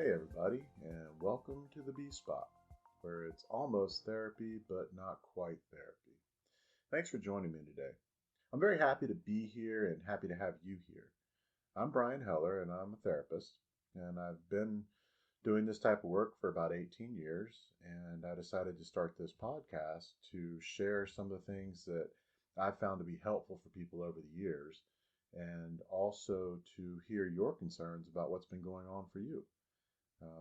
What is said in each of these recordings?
Hey, everybody, and welcome to the B Spot, where it's almost therapy, but not quite therapy. Thanks for joining me today. I'm very happy to be here and happy to have you here. I'm Brian Heller, and I'm a therapist, and I've been doing this type of work for about 18 years, and I decided to start this podcast to share some of the things that I've found to be helpful for people over the years, and also to hear your concerns about what's been going on for you.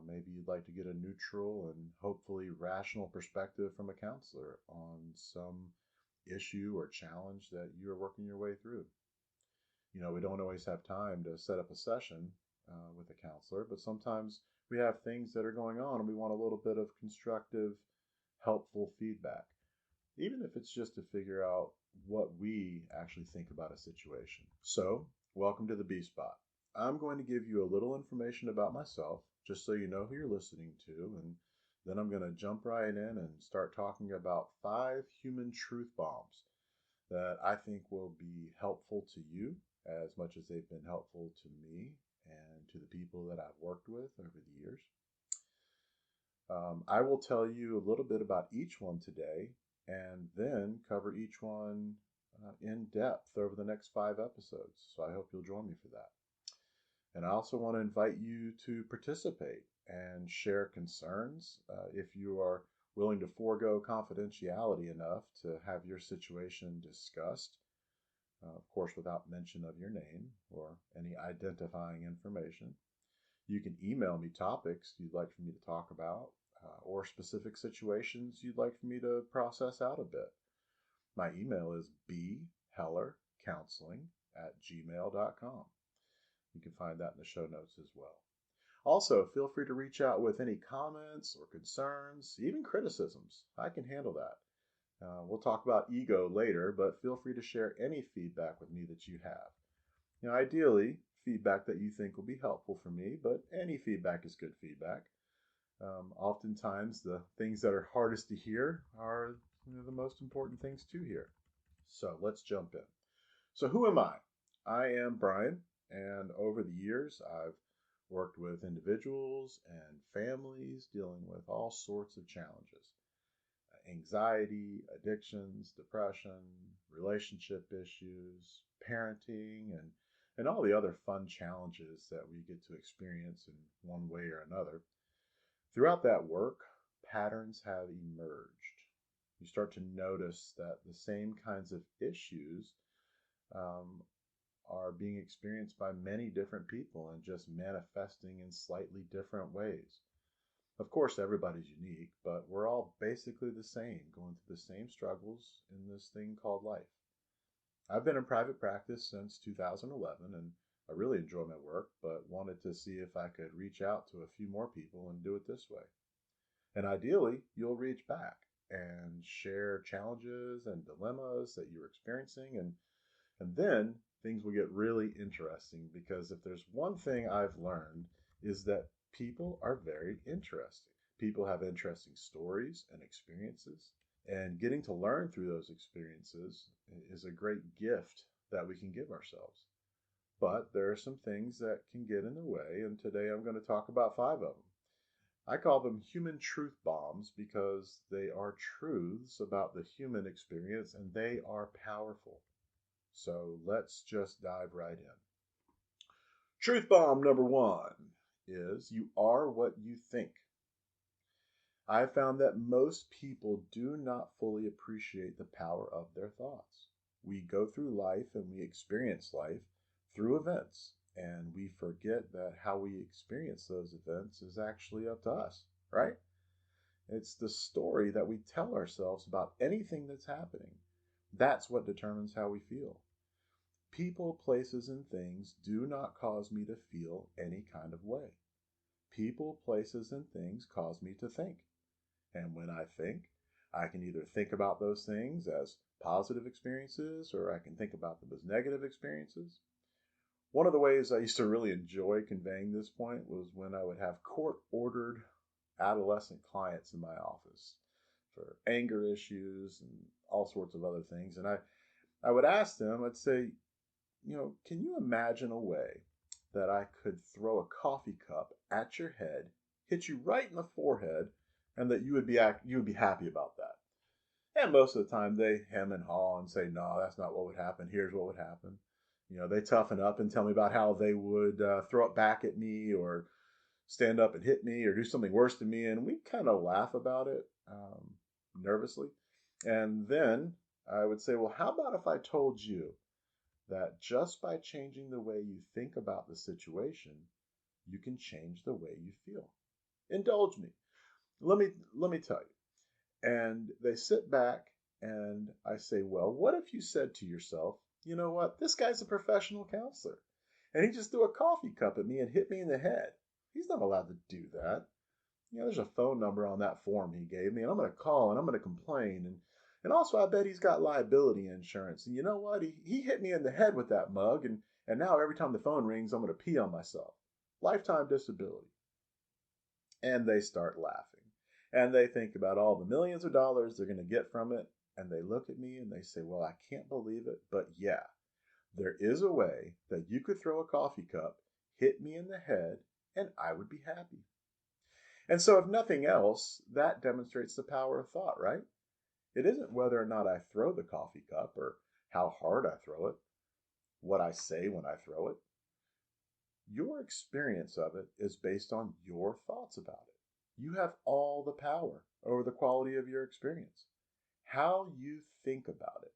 Maybe you'd like to get a neutral and hopefully rational perspective from a counselor on some issue or challenge that you're working your way through. We don't always have time to set up a session with a counselor, but sometimes we have things that are going on and we want a little bit of constructive, helpful feedback, even if it's just to figure out what we actually think about a situation. So, welcome to the B Spot. I'm going to give you a little information about myself, just so you know who you're listening to, and then I'm going to jump right in and start talking about 5 human truth bombs that I think will be helpful to you as much as they've been helpful to me and to the people that I've worked with over the years. I will tell you a little bit about each one today and then cover each one in depth over the next 5 episodes. So I hope you'll join me for that. And I also want to invite you to participate and share concerns if you are willing to forego confidentiality enough to have your situation discussed, of course, without mention of your name or any identifying information. You can email me topics you'd like for me to talk about or specific situations you'd like for me to process out a bit. My email is bhellercounseling@gmail.com. You can find that in the show notes as well. Also, feel free to reach out with any comments or concerns, even criticisms. I can handle that. We'll talk about ego later, but feel free to share any feedback with me that you have. Ideally, feedback that you think will be helpful for me, but any feedback is good feedback. Oftentimes, the things that are hardest to hear are the most important things to hear. So let's jump in. So, who am I? I am Brian, and over the years, I've worked with individuals and families dealing with all sorts of challenges: anxiety, addictions, depression, relationship issues, parenting, and all the other fun challenges that we get to experience in one way or another. Throughout that work, patterns have emerged. You start to notice that the same kinds of issues um, are being experienced by many different people and just manifesting in slightly different ways. Of course, everybody's unique, but we're all basically the same, going through the same struggles in this thing called life. I've been in private practice since 2011, and I really enjoy my work, but wanted to see if I could reach out to a few more people and do it this way. And ideally, you'll reach back and share challenges and dilemmas that you're experiencing, and then things will get really interesting, because if there's one thing I've learned is that people are very interesting. People have interesting stories and experiences, and getting to learn through those experiences is a great gift that we can give ourselves. But there are some things that can get in the way, and today I'm going to talk about 5 of them. I call them human truth bombs because they are truths about the human experience and they are powerful. So let's just dive right in. Truth bomb number 1 is you are what you think. I found that most people do not fully appreciate the power of their thoughts. We go through life and we experience life through events, and we forget that how we experience those events is actually up to us, right? It's the story that we tell ourselves about anything that's happening. That's what determines how we feel. People, places, and things do not cause me to feel any kind of way. People, places, and things cause me to think. And when I think, I can either think about those things as positive experiences or I can think about them as negative experiences. One of the ways I used to really enjoy conveying this point was when I would have court-ordered adolescent clients in my office for anger issues and all sorts of other things. And I would ask them, I'd say, can you imagine a way that I could throw a coffee cup at your head, hit you right in the forehead, and that you would be happy about that. And most of the time they hem and haw and say, no, that's not what would happen. Here's what would happen. They toughen up and tell me about how they would throw it back at me or stand up and hit me or do something worse to me. And we kind of laugh about it nervously. And then I would say, well, how about if I told you that just by changing the way you think about the situation, you can change the way you feel? Indulge me. Let me tell you. And they sit back and I say, well, what if you said to yourself, you know what? This guy's a professional counselor and he just threw a coffee cup at me and hit me in the head. He's not allowed to do that. There's a phone number on that form he gave me, and I'm going to call and I'm going to complain. And also, I bet he's got liability insurance. And you know what? He hit me in the head with that mug, and now every time the phone rings, I'm going to pee on myself. Lifetime disability. And they start laughing. And they think about all the millions of dollars they're going to get from it. And they look at me and they say, well, I can't believe it, but yeah, there is a way that you could throw a coffee cup, hit me in the head, and I would be happy. And so, if nothing else, that demonstrates the power of thought, right? It isn't whether or not I throw the coffee cup or how hard I throw it, what I say when I throw it. Your experience of it is based on your thoughts about it. You have all the power over the quality of your experience. How you think about it,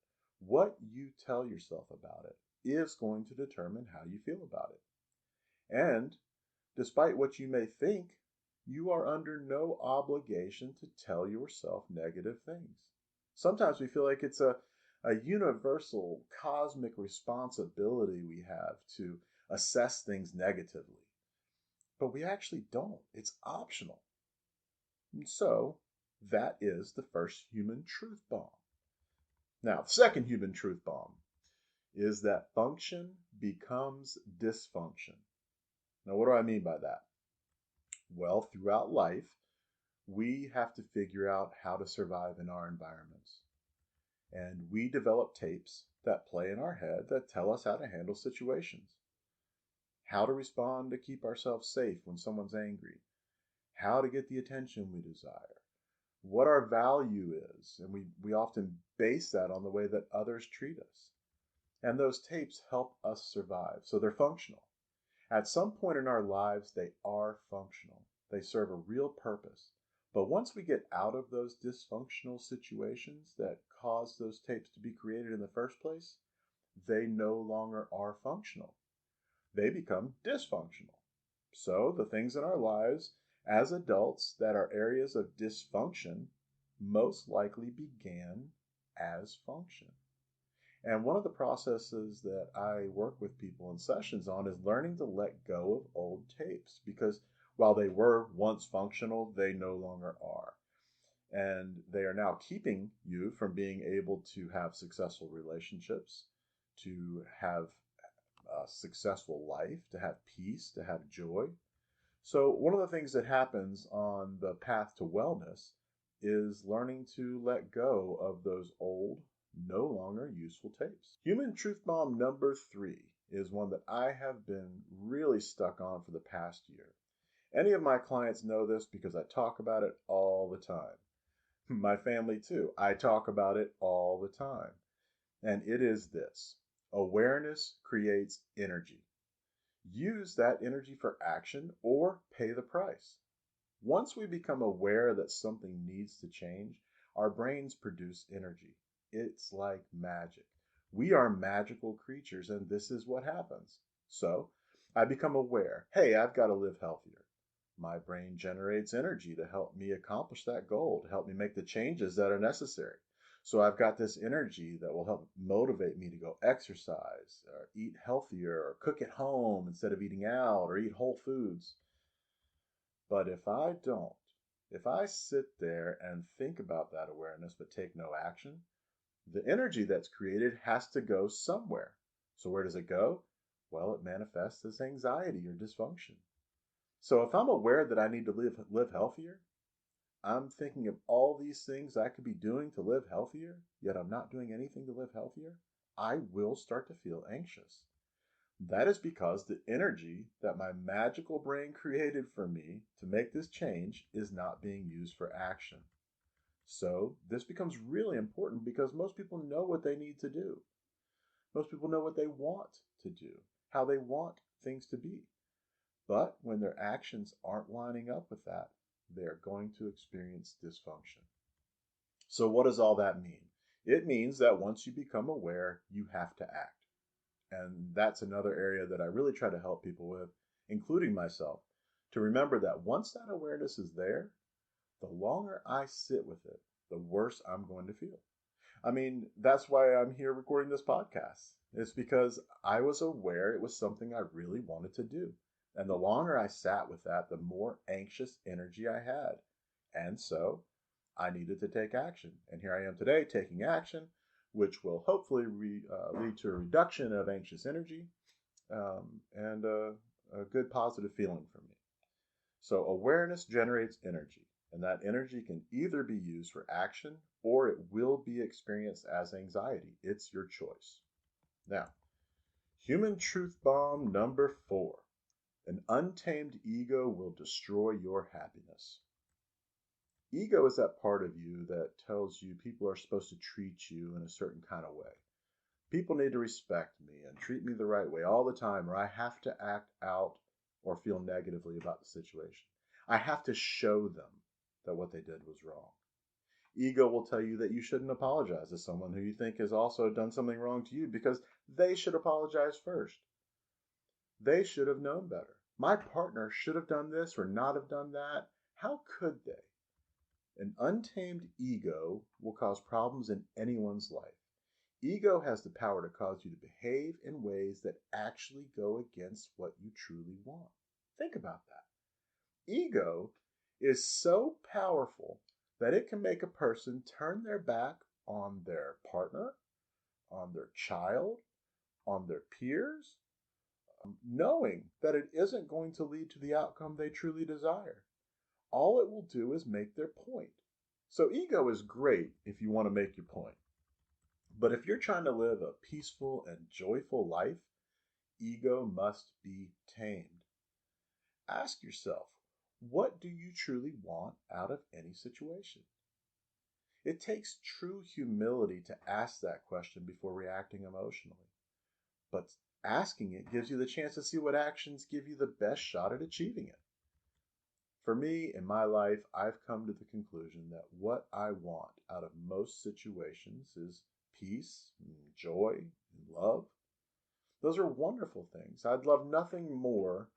what you tell yourself about it, is going to determine how you feel about it. And despite what you may think, you are under no obligation to tell yourself negative things. Sometimes we feel like it's a universal cosmic responsibility we have to assess things negatively. But we actually don't. It's optional. And so that is the first human truth bomb. Now, the second human truth bomb is that function becomes dysfunction. Now, what do I mean by that? Well, throughout life, we have to figure out how to survive in our environments. And we develop tapes that play in our head that tell us how to handle situations, how to respond to keep ourselves safe when someone's angry, how to get the attention we desire, what our value is. And we often base that on the way that others treat us. And those tapes help us survive. So they're functional. At some point in our lives, they are functional. They serve a real purpose. But once we get out of those dysfunctional situations that caused those tapes to be created in the first place, they no longer are functional. They become dysfunctional. So the things in our lives as adults that are areas of dysfunction most likely began as function. And one of the processes that I work with people in sessions on is learning to let go of old tapes, because while they were once functional, they no longer are. And they are now keeping you from being able to have successful relationships, to have a successful life, to have peace, to have joy. So one of the things that happens on the path to wellness is learning to let go of those old, no longer useful tapes. Human truth bomb number 3 is one that I have been really stuck on for the past year. Any of my clients know this because I talk about it all the time. My family too. I talk about it all the time. And it is this: awareness creates energy. Use that energy for action or pay the price. Once we become aware that something needs to change, our brains produce energy. It's like magic. We are magical creatures, and this is what happens. So I become aware, hey, I've got to live healthier. My brain generates energy to help me accomplish that goal, to help me make the changes that are necessary. So I've got this energy that will help motivate me to go exercise or eat healthier or cook at home instead of eating out or eat whole foods. But if I don't, if I sit there and think about that awareness but take no action, the energy that's created has to go somewhere. So where does it go? Well, it manifests as anxiety or dysfunction. So if I'm aware that I need to live healthier, I'm thinking of all these things I could be doing to live healthier, yet I'm not doing anything to live healthier, I will start to feel anxious. That is because the energy that my magical brain created for me to make this change is not being used for action. So, this becomes really important because most people know what they need to do. Most people know what they want to do, how they want things to be. But when their actions aren't lining up with that, they're going to experience dysfunction. So, what does all that mean? It means that once you become aware, you have to act. And that's another area that I really try to help people with, including myself, to remember that once that awareness is there, the longer I sit with it, the worse I'm going to feel. I mean, that's why I'm here recording this podcast. It's because I was aware it was something I really wanted to do. And the longer I sat with that, the more anxious energy I had. And so I needed to take action. And here I am today taking action, which will hopefully lead to a reduction of anxious energy and a good positive feeling for me. So awareness generates energy, and that energy can either be used for action or it will be experienced as anxiety. It's your choice. Now, human truth bomb number 4. An untamed ego will destroy your happiness. Ego is that part of you that tells you people are supposed to treat you in a certain kind of way. People need to respect me and treat me the right way all the time, or I have to act out or feel negatively about the situation. I have to show them that what they did was wrong. Ego will tell you that you shouldn't apologize to someone who you think has also done something wrong to you because they should apologize first. They should have known better. My partner should have done this or not have done that. How could they? An untamed ego will cause problems in anyone's life. Ego has the power to cause you to behave in ways that actually go against what you truly want. Think about that. Ego is so powerful that it can make a person turn their back on their partner, on their child, on their peers, knowing that it isn't going to lead to the outcome they truly desire. All it will do is make their point. So, ego is great if you want to make your point. But if you're trying to live a peaceful and joyful life, ego must be tamed. Ask yourself, what do you truly want out of any situation? It takes true humility to ask that question before reacting emotionally. But asking it gives you the chance to see what actions give you the best shot at achieving it. For me, in my life, I've come to the conclusion that what I want out of most situations is peace, joy, and love. Those are wonderful things. I'd love nothing more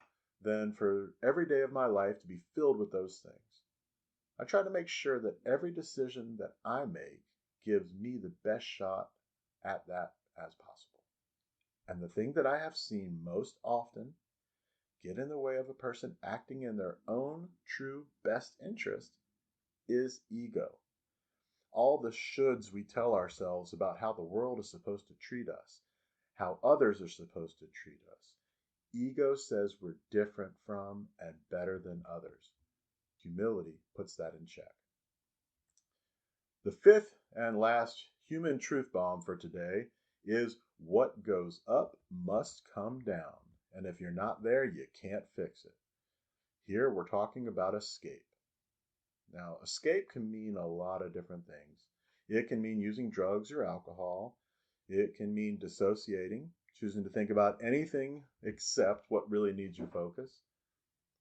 than for every day of my life to be filled with those things. I try to make sure that every decision that I make gives me the best shot at that as possible. And the thing that I have seen most often get in the way of a person acting in their own true best interest is ego. All the shoulds we tell ourselves about how the world is supposed to treat us, how others are supposed to treat us. Ego says we're different from and better than others. Humility puts that in check. The fifth and last human truth bomb for today is what goes up must come down. And if you're not there, you can't fix it. Here we're talking about escape. Now, escape can mean a lot of different things. It can mean using drugs or alcohol. It can mean dissociating, choosing to think about anything except what really needs your focus.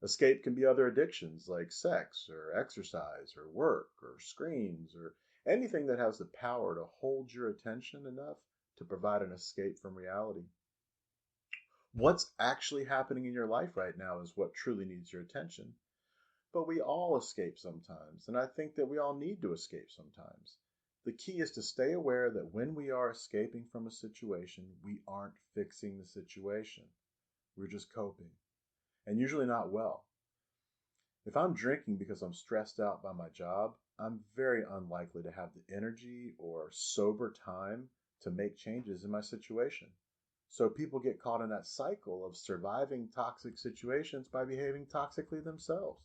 Escape can be other addictions like sex or exercise or work or screens or anything that has the power to hold your attention enough to provide an escape from reality. What's actually happening in your life right now is what truly needs your attention. But we all escape sometimes, and I think that we all need to escape sometimes. The key is to stay aware that when we are escaping from a situation, we aren't fixing the situation. We're just coping, and usually not well. If I'm drinking because I'm stressed out by my job, I'm very unlikely to have the energy or sober time to make changes in my situation. So people get caught in that cycle of surviving toxic situations by behaving toxically themselves.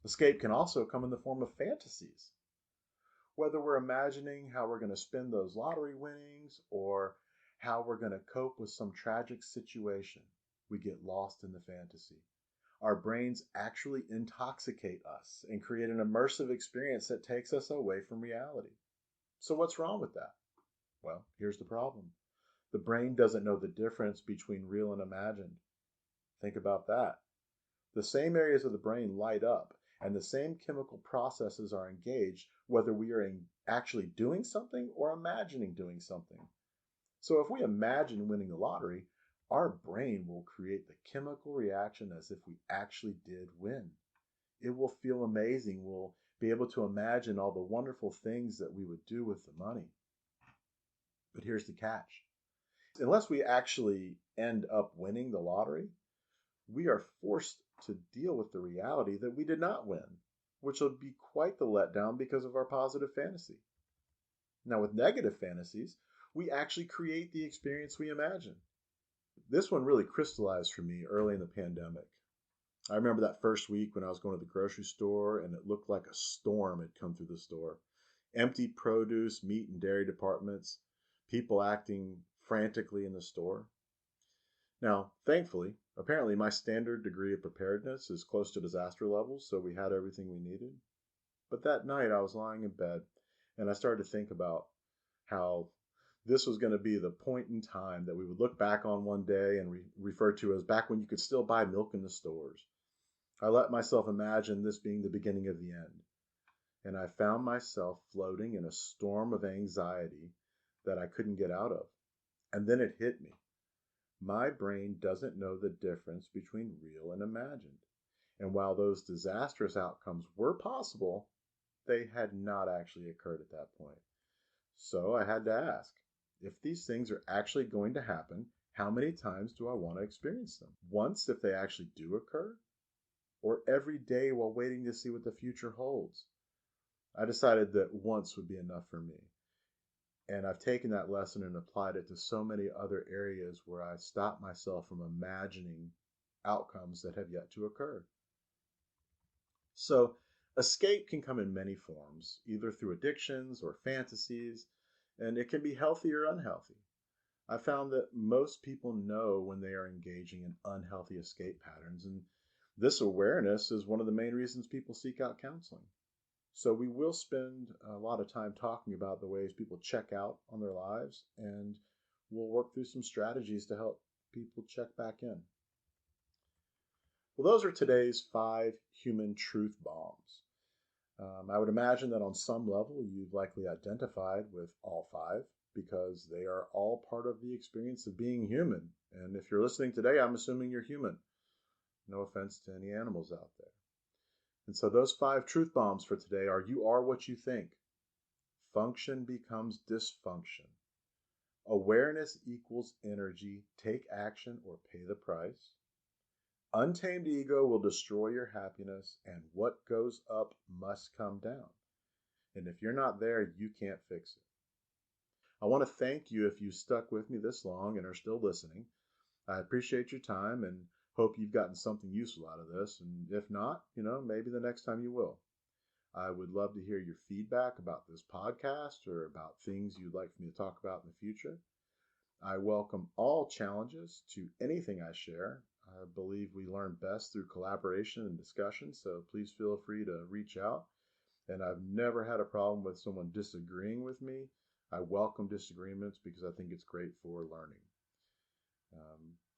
Escape can also come in the form of fantasies. Whether we're imagining how we're going to spend those lottery winnings or how we're going to cope with some tragic situation. We get lost in the fantasy. Our brains actually intoxicate us and create an immersive experience that takes us away from reality. So, what's wrong with that? Well, here's the problem. The brain doesn't know the difference between real and imagined. Think about that. The same areas of the brain light up, and the same chemical processes are engaged, whether we are actually doing something or imagining doing something. So if we imagine winning the lottery, our brain will create the chemical reaction as if we actually did win. It will feel amazing. We'll be able to imagine all the wonderful things that we would do with the money. But here's the catch. Unless we actually end up winning the lottery, we are forced to deal with the reality that we did not win, which will be quite the letdown because of our positive fantasy. Now, with negative fantasies, we actually create the experience we imagine. This one really crystallized for me early in the pandemic. I remember that first week when I was going to the grocery store and it looked like a storm had come through the store. Empty produce, meat, and dairy departments, people acting frantically in the store. Now, thankfully, apparently my standard degree of preparedness is close to disaster levels, so we had everything we needed. But that night I was lying in bed and I started to think about how this was going to be the point in time that we would look back on one day and refer to as back when you could still buy milk in the stores. I let myself imagine this being the beginning of the end. And I found myself floating in a storm of anxiety that I couldn't get out of. And then it hit me. My brain doesn't know the difference between real and imagined. And while those disastrous outcomes were possible, they had not actually occurred at that point. So I had to ask, if these things are actually going to happen, how many times do I want to experience them? Once if they actually do occur? Or every day while waiting to see what the future holds? I decided that once would be enough for me. And I've taken that lesson and applied it to so many other areas where I stopped myself from imagining outcomes that have yet to occur. So, escape can come in many forms, either through addictions or fantasies, and it can be healthy or unhealthy. I found that most people know when they are engaging in unhealthy escape patterns, and this awareness is one of the main reasons people seek out counseling. So we will spend a lot of time talking about the ways people check out on their lives, and we'll work through some strategies to help people check back in. Well, those are today's 5 human truth bombs. I would imagine that on some level you've likely identified with all 5 because they are all part of the experience of being human. And if you're listening today, I'm assuming you're human. No offense to any animals out there. And so those 5 truth bombs for today are: you are what you think. Function becomes dysfunction. Awareness equals energy. Take action or pay the price. Untamed ego will destroy your happiness, and what goes up must come down. And if you're not there, you can't fix it. I want to thank you if you stuck with me this long and are still listening. I appreciate your time and hope you've gotten something useful out of this. And if not, maybe the next time you will. I would love to hear your feedback about this podcast or about things you'd like for me to talk about in the future. I welcome all challenges to anything I share. I believe we learn best through collaboration and discussion, so please feel free to reach out. And I've never had a problem with someone disagreeing with me. I welcome disagreements because I think it's great for learning.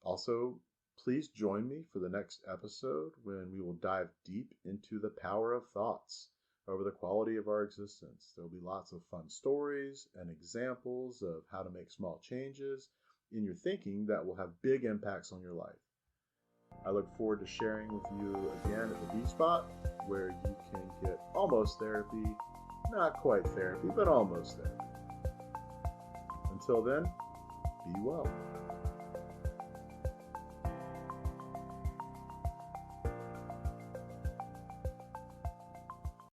Also, please join me for the next episode when we will dive deep into the power of thoughts over the quality of our existence. There will be lots of fun stories and examples of how to make small changes in your thinking that will have big impacts on your life. I look forward to sharing with you again at the B Spot, where you can get almost therapy, not quite therapy, but almost therapy. Until then, be well.